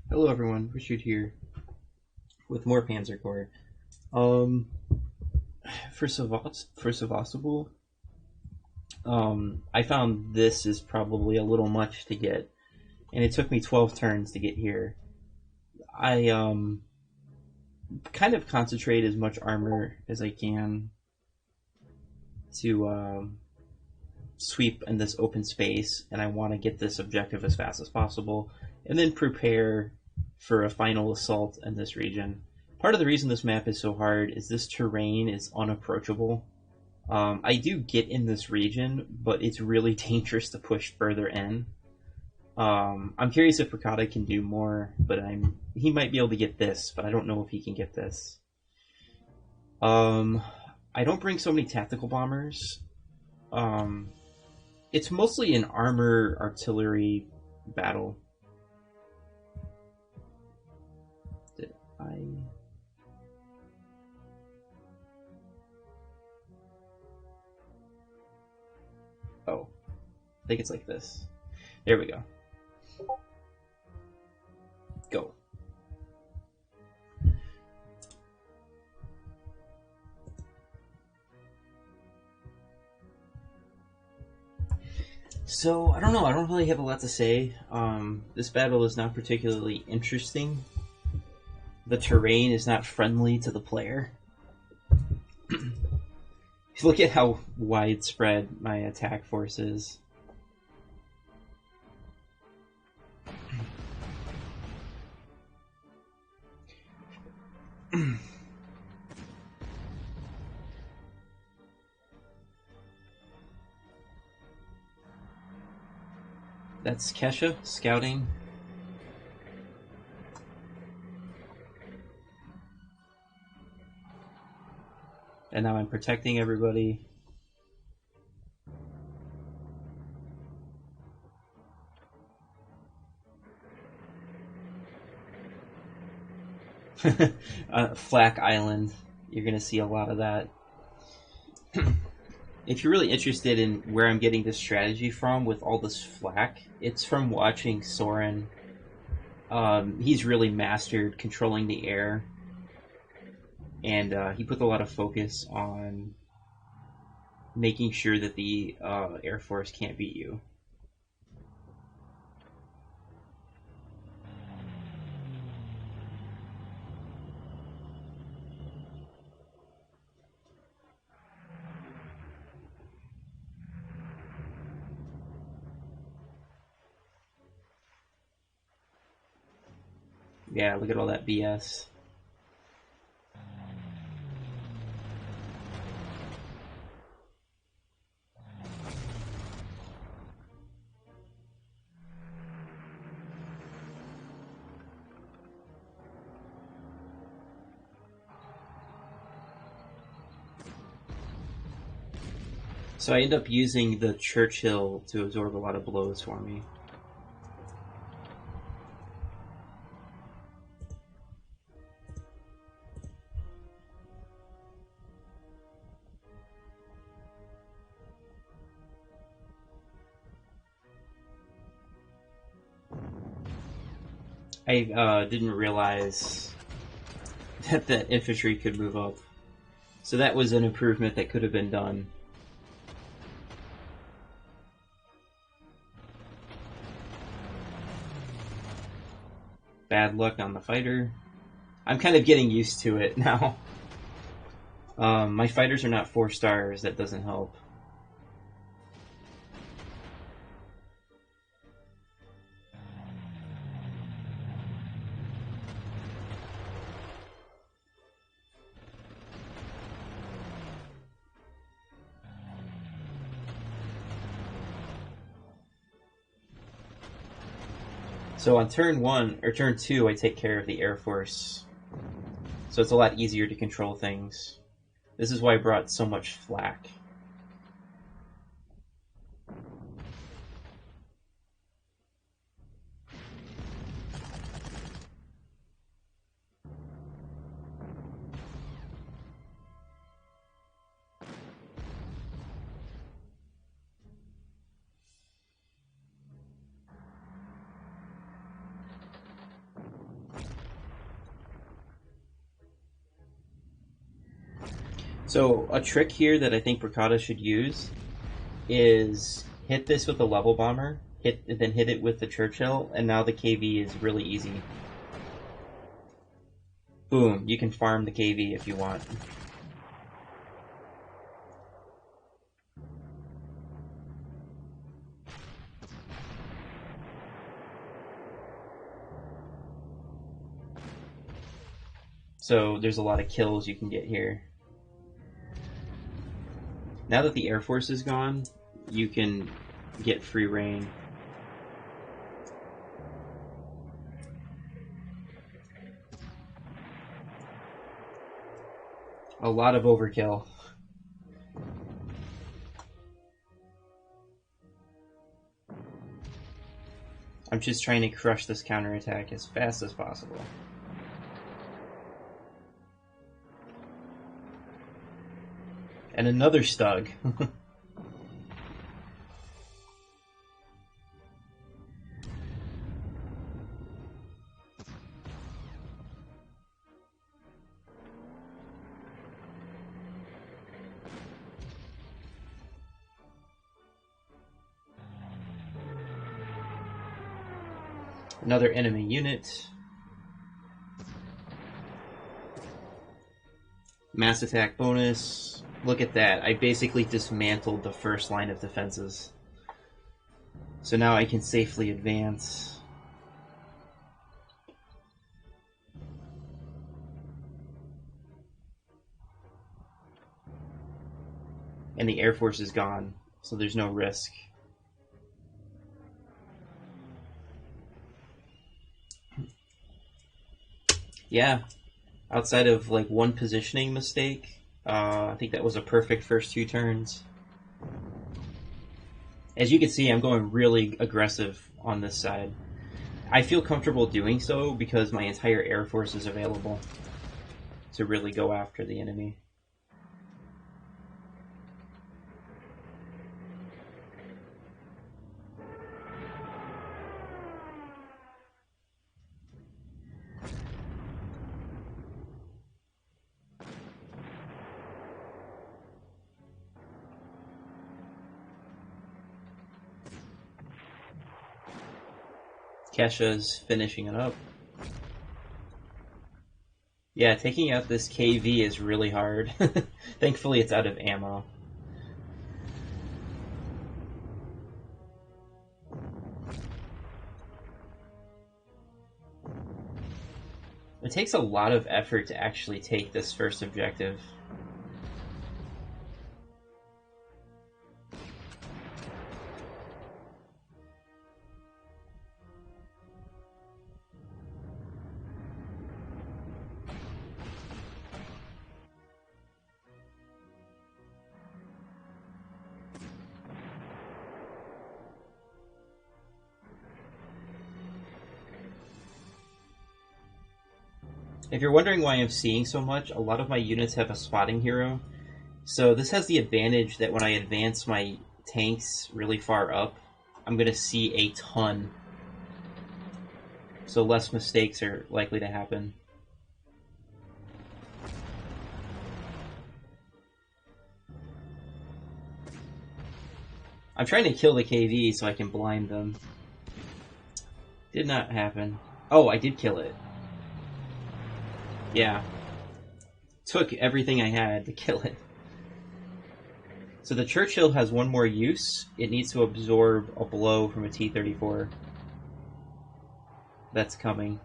Hello everyone, Richard here with more Panzer Corps. Um, for Sevastopol, I found this is probably a little much to get, and it took me 12 turns to get here. I kind of concentrate as much armor as I can to sweep in this open space, and I want to get this objective as fast as possible, and then prepare for a final assault in this region. Part of the reason this map is so hard is this terrain is unapproachable. I do get in this region, but it's really dangerous to push further in. I'm curious if Ricotta can do more, but he might be able to get this, but I don't know if he can get this. I don't bring so many tactical bombers. It's mostly an armor artillery battle. Did I? Oh, I think it's like this. There we go. Go. So, I don't know. I don't really have a lot to say. This battle is not particularly interesting. The terrain is not friendly to the player. Look at how widespread my attack force is. That's Kesha scouting. And now I'm protecting everybody. Flak Island. You're going to see a lot of that. If you're really interested in where I'm getting this strategy from with all this flak, it's from watching Soren. He's really mastered controlling the air, and he put a lot of focus on making sure that the Air Force can't beat you. Yeah, look at all that BS. So I end up using the Churchill to absorb a lot of blows for me. I didn't realize that the infantry could move up. So that was an improvement that could have been done. Bad luck on the fighter. I'm kind of getting used to it now. My fighters are not 4 stars, that doesn't help. So on turn 1, or turn 2, I take care of the Air Force. So it's a lot easier to control things. This is why I brought so much flak. So a trick here that I think Bricata should use is hit this with a level bomber, then hit it with the Churchill, and now the KV is really easy. Boom, you can farm the KV if you want. So there's a lot of kills you can get here. Now that the Air Force is gone, you can get free reign. A lot of overkill. I'm just trying to crush this counterattack as fast as possible. And another Stug. Another enemy unit. Mass attack bonus. Look at that. I basically dismantled the first line of defenses. So now I can safely advance. And the Air Force is gone, so there's no risk. Yeah, outside of like one positioning mistake, I think that was a perfect first 2 turns. As you can see, I'm going really aggressive on this side. I feel comfortable doing so because my entire Air Force is available to really go after the enemy. Kesha's finishing it up. Yeah, taking out this KV is really hard. Thankfully, it's out of ammo. It takes a lot of effort to actually take this first objective. If you're wondering why I'm seeing so much, a lot of my units have a spotting hero. So this has the advantage that when I advance my tanks really far up, I'm going to see a ton. So less mistakes are likely to happen. I'm trying to kill the KV so I can blind them. Did not happen. Oh, I did kill it. Yeah. Took everything I had to kill it. So the Churchill has one more use. It needs to absorb a blow from a T-34. That's coming.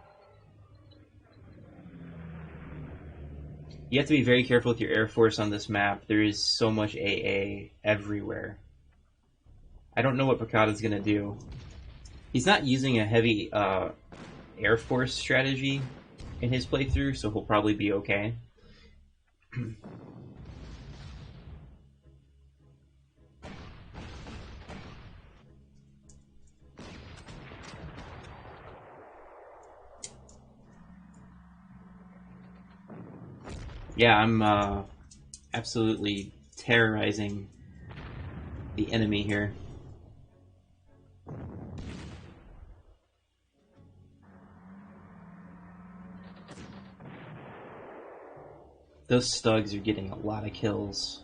You have to be very careful with your Air Force on this map. There is so much AA everywhere. I don't know what Bricata's going to do. He's not using a heavy Air Force strategy in his playthrough, so he'll probably be okay. Yeah, I'm absolutely terrorizing the enemy here. Those Stugs are getting a lot of kills.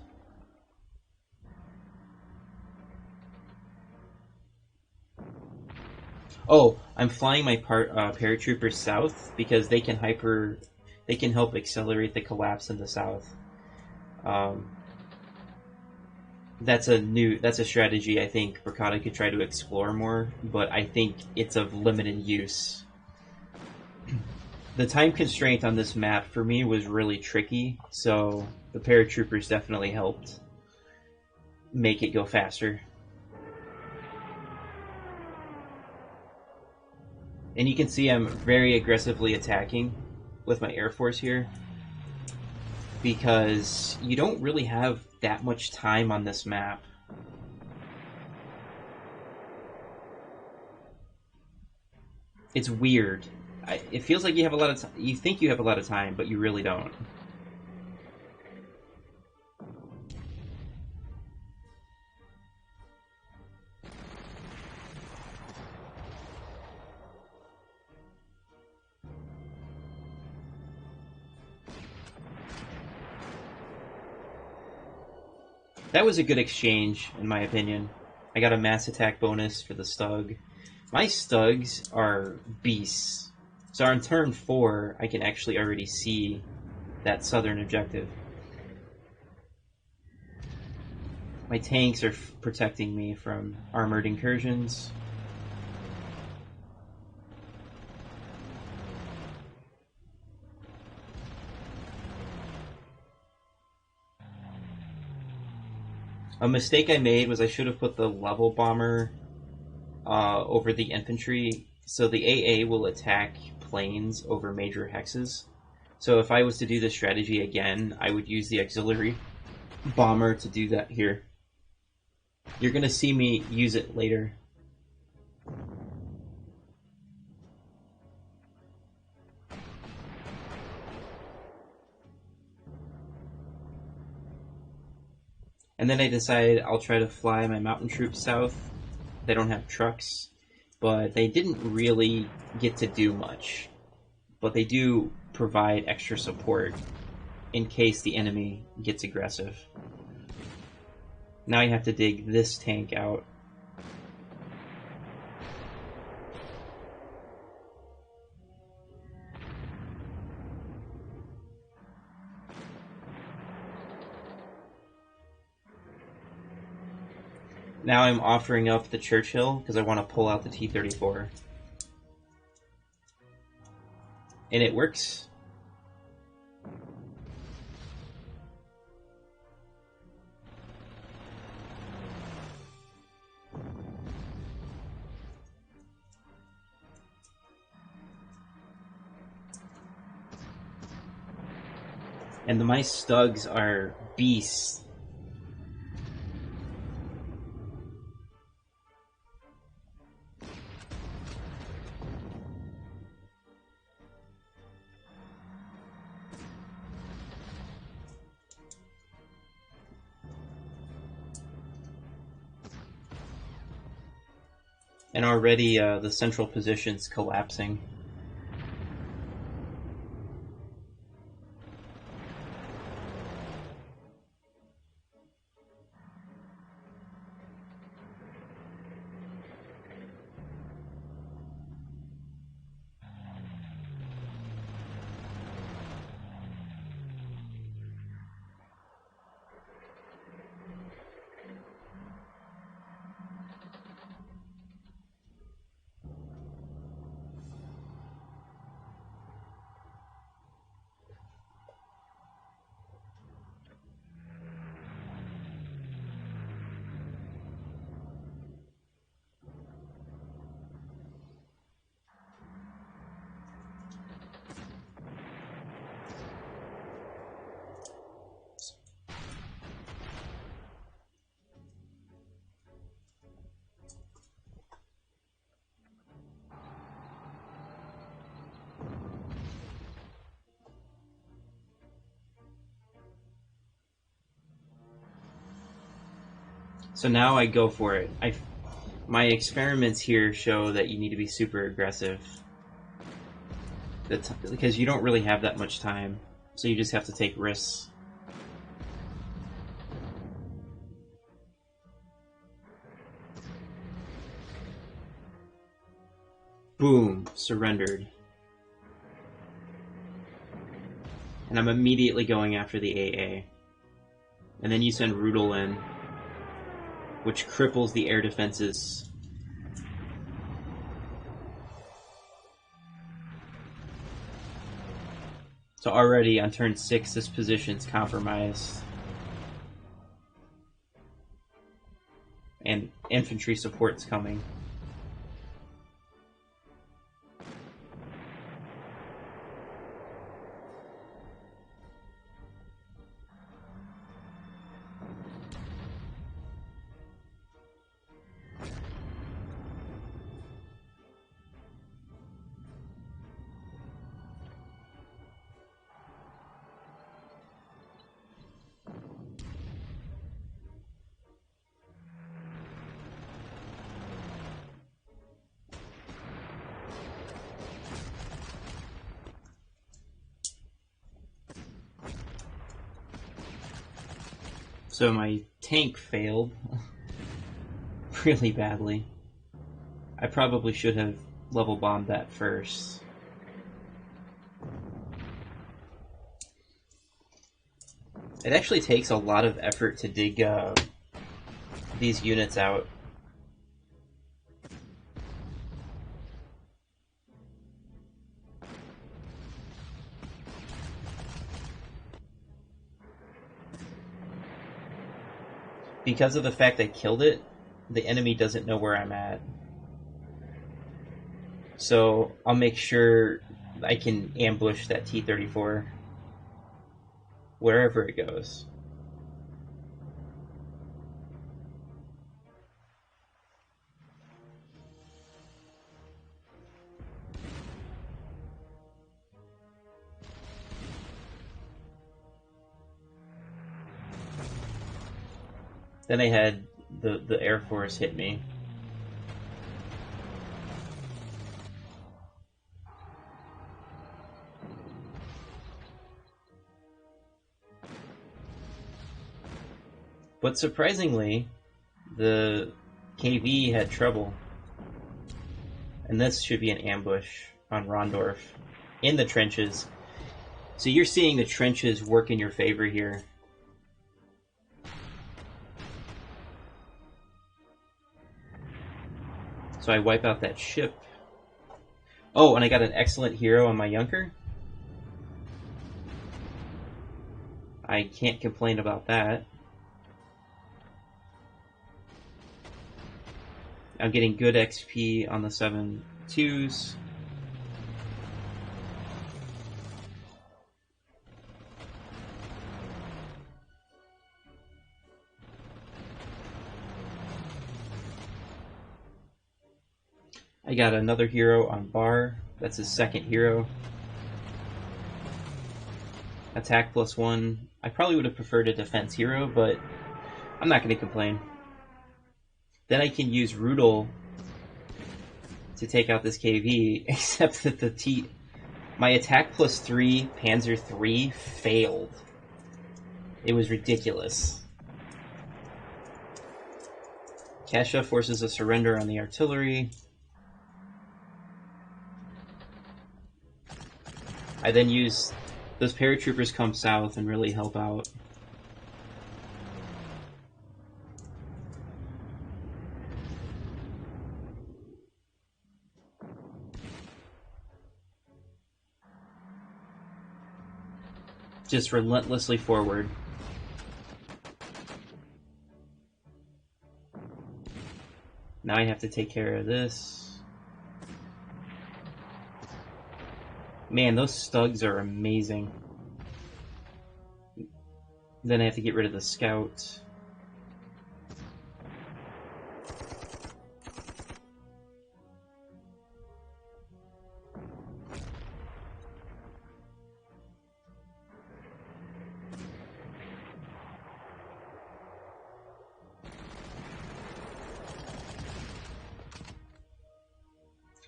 Oh, I'm flying my paratroopers south because they can help accelerate the collapse in the south. Um, that's a strategy I think Bracada could try to explore more, but I think it's of limited use. The time constraint on this map for me was really tricky, so the paratroopers definitely helped make it go faster. And you can see I'm very aggressively attacking with my Air Force here because you don't really have that much time on this map. It's weird. It feels like you have a lot of time. You think you have a lot of time, but you really don't. That was a good exchange, in my opinion. I got a mass attack bonus for the Stug. My Stugs are beasts. So on turn 4, I can actually already see that southern objective. My tanks are protecting me from armored incursions. A mistake I made was I should have put the level bomber over the infantry, so the AA will attack planes over major hexes. So if I was to do this strategy again, I would use the auxiliary bomber to do that here. You're going to see me use it later. And then I decided I'll try to fly my mountain troops south. They don't have trucks, but they didn't really get to do much. But they do provide extra support in case the enemy gets aggressive. Now I have to dig this tank out. Now I'm offering up the Churchill because I want to pull out the T-34. And it works. And my Stugs are beasts. And already the central position's collapsing. So now I go for it. My experiments here show that you need to be super aggressive. Because you don't really have that much time. So you just have to take risks. Boom, surrendered. And I'm immediately going after the AA. And then you send Rudel in, which cripples the air defenses. So already on turn 6, this position's compromised. And infantry support's coming. So my tank failed really badly. I probably should have level bombed that first. It actually takes a lot of effort to dig these units out. Because of the fact I killed it, the enemy doesn't know where I'm at. So I'll make sure I can ambush that T-34 wherever it goes. Then I had the Air Force hit me. But surprisingly, the KV had trouble. And this should be an ambush on Rondorf in the trenches. So you're seeing the trenches work in your favor here. So I wipe out that ship. Oh, and I got an excellent hero on my Junker. I can't complain about that. I'm getting good XP on the 7.2s. I got another hero on Bar. That's his second hero. Attack +1. I probably would have preferred a defense hero, but I'm not going to complain. Then I can use Rudel to take out this KV, except that my attack +3 Panzer 3 failed. It was ridiculous. Kasha forces a surrender on the artillery. I then use those paratroopers come south and really help out. Just relentlessly forward. Now I have to take care of this. Man, those stugs are amazing. Then I have to get rid of the scout.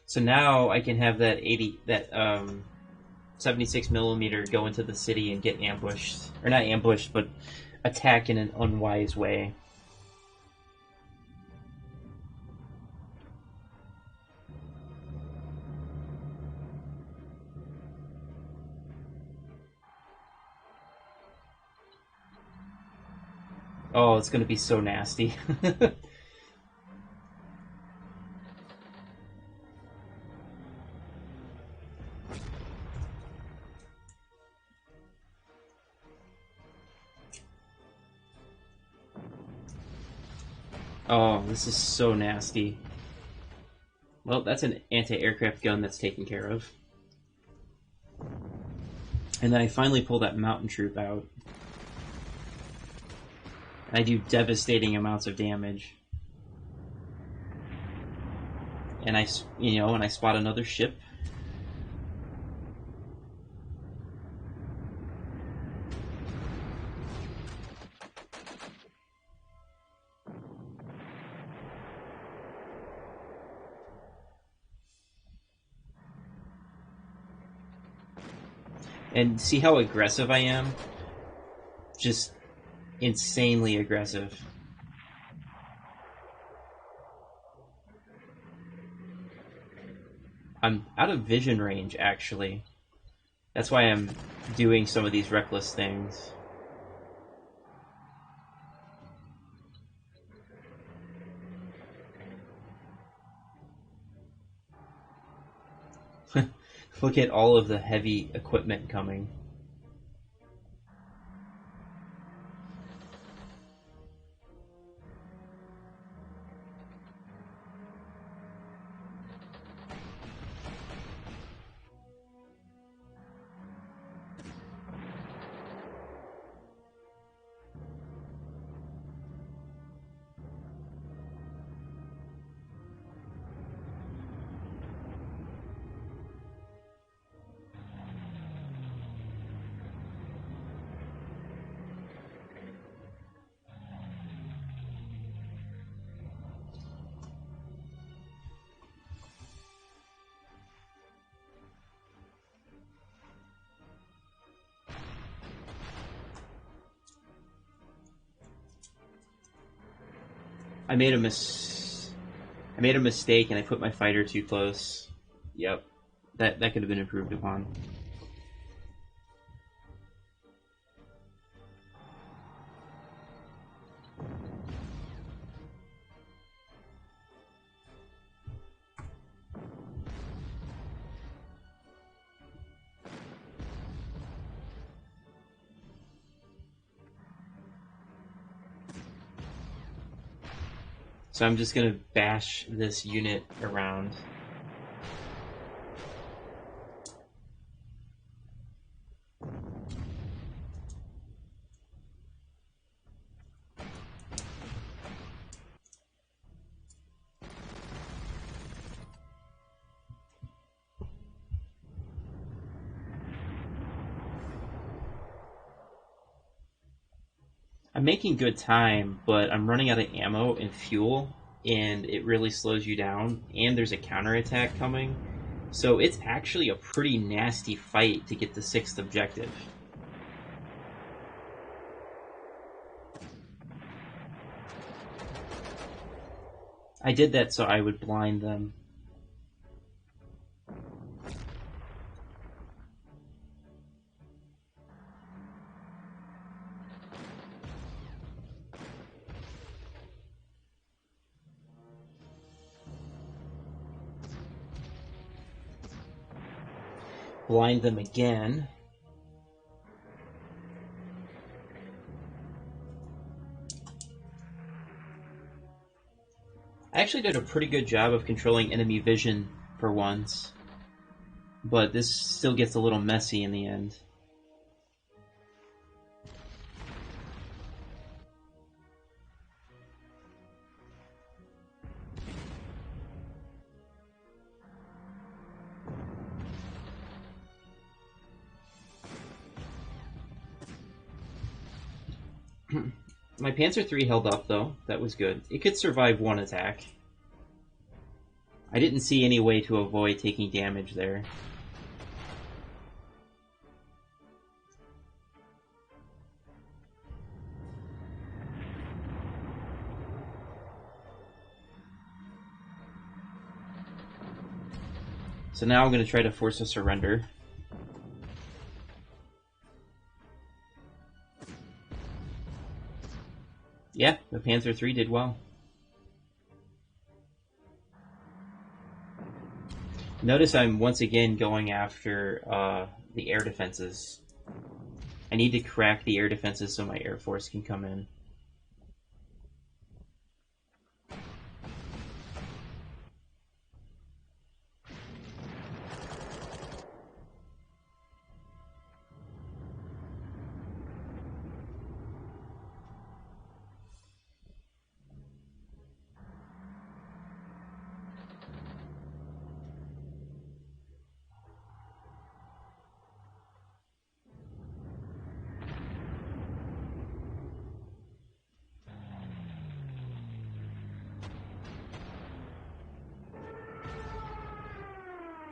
So now I can have that 76mm go into the city and get ambushed. Or not ambushed, but attack in an unwise way. Oh, it's going to be so nasty. Oh, this is so nasty. Well, that's an anti-aircraft gun that's taken care of. And then I finally pull that mountain troop out. I do devastating amounts of damage. And I spot another ship. And see how aggressive I am? Just insanely aggressive. I'm out of vision range, actually. That's why I'm doing some of these reckless things. Look at all of the heavy equipment coming. I made a mistake and I put my fighter too close. Yep. That could have been improved upon. So I'm just gonna bash this unit around. I'm making good time, but I'm running out of ammo and fuel, and it really slows you down, and there's a counterattack coming. So it's actually a pretty nasty fight to get the 6th objective. I did that so I would blind them. Blind them again. I actually did a pretty good job of controlling enemy vision for once, but this still gets a little messy in the end. My Panzer III held up, though. That was good. It could survive one attack. I didn't see any way to avoid taking damage there. So now I'm going to try to force a surrender. Yeah, the Panzer III did well. Notice I'm once again going after the air defenses. I need to crack the air defenses so my Air Force can come in.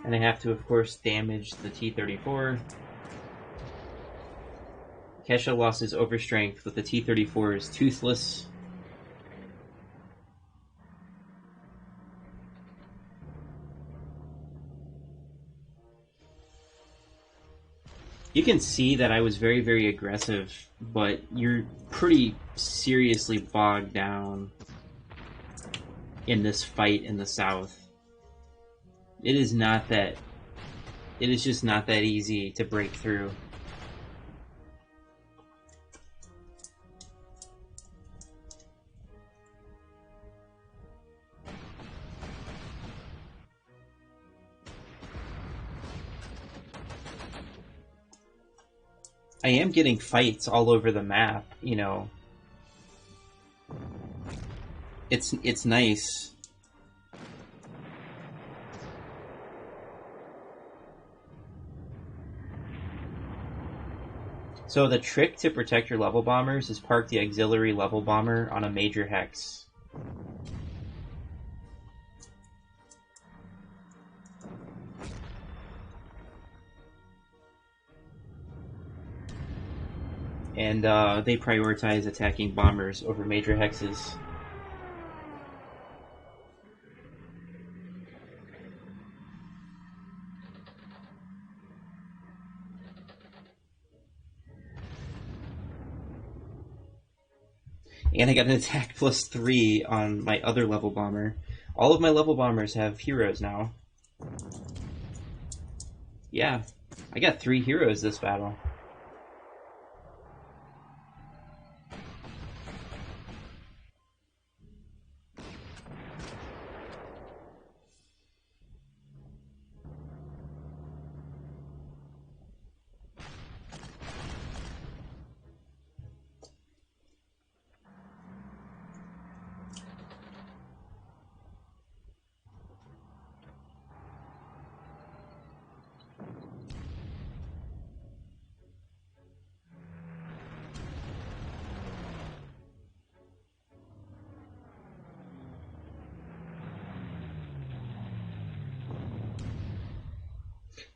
And I have to, of course, damage the T-34. Kesha lost his overstrength, but the T-34 is toothless. You can see that I was very, very aggressive, but you're pretty seriously bogged down in this fight in the south. It is just not that easy to break through. I am getting fights all over the map, you know. It's nice. So the trick to protect your level bombers is park the auxiliary level bomber on a major hex. And they prioritize attacking bombers over major hexes. And I got an attack +3 on my other level bomber. All of my level bombers have heroes now. Yeah, I got 3 heroes this battle.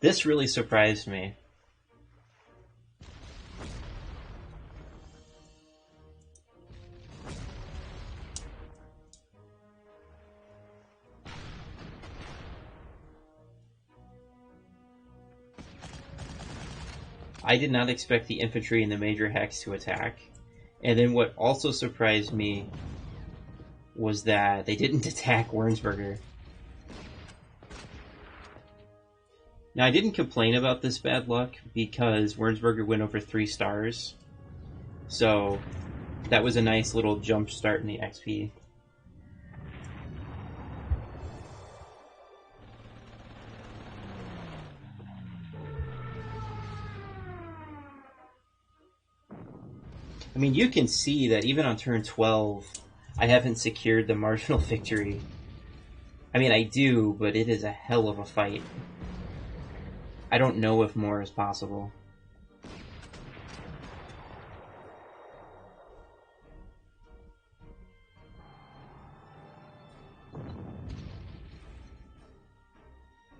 This really surprised me. I did not expect the infantry in the major hex to attack. And then what also surprised me was that they didn't attack Wernsberger. Now, I didn't complain about this bad luck because Wernsberger went over 3 stars. So that was a nice little jump start in the XP. I mean, you can see that even on turn 12, I haven't secured the marginal victory. I mean, I do, but it is a hell of a fight. I don't know if more is possible.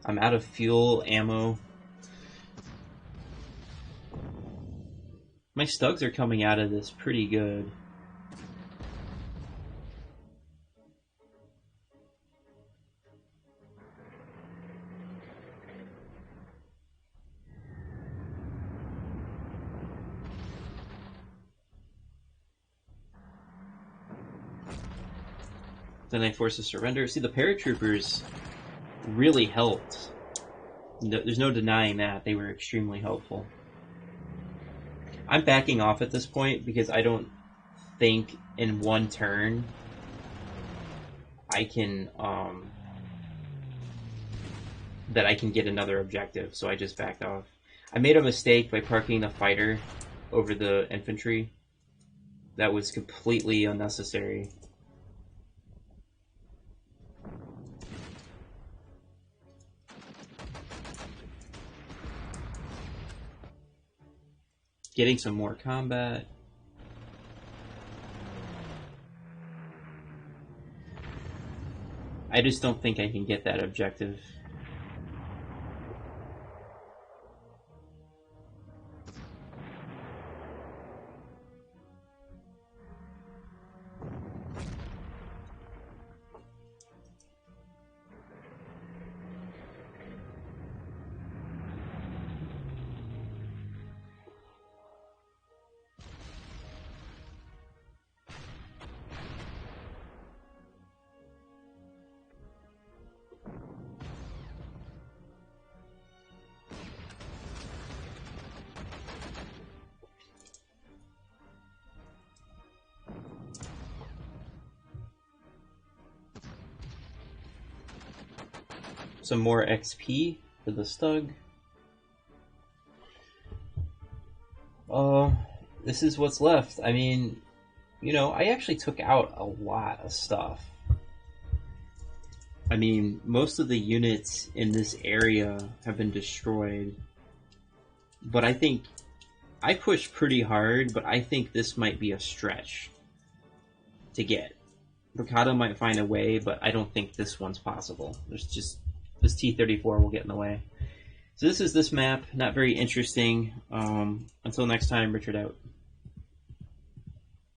I'm out of fuel, ammo. My stugs are coming out of this pretty good. Then I force a surrender. See, the paratroopers really helped. There's no denying that. They were extremely helpful. I'm backing off at this point because I don't think in one turn I can that I can get another objective, so I just backed off. I made a mistake by parking the fighter over the infantry. That was completely unnecessary. Getting some more combat. I just don't think I can get that objective. Some more XP for the Stug. This is what's left. I mean, you know, I actually took out a lot of stuff. I mean, most of the units in this area have been destroyed. But I think I pushed pretty hard, but I think this might be a stretch to get. Bricado might find a way, but I don't think this one's possible. There's just this T-34 will get in the way. So this is this map. Not very interesting. Until next time, Richard out.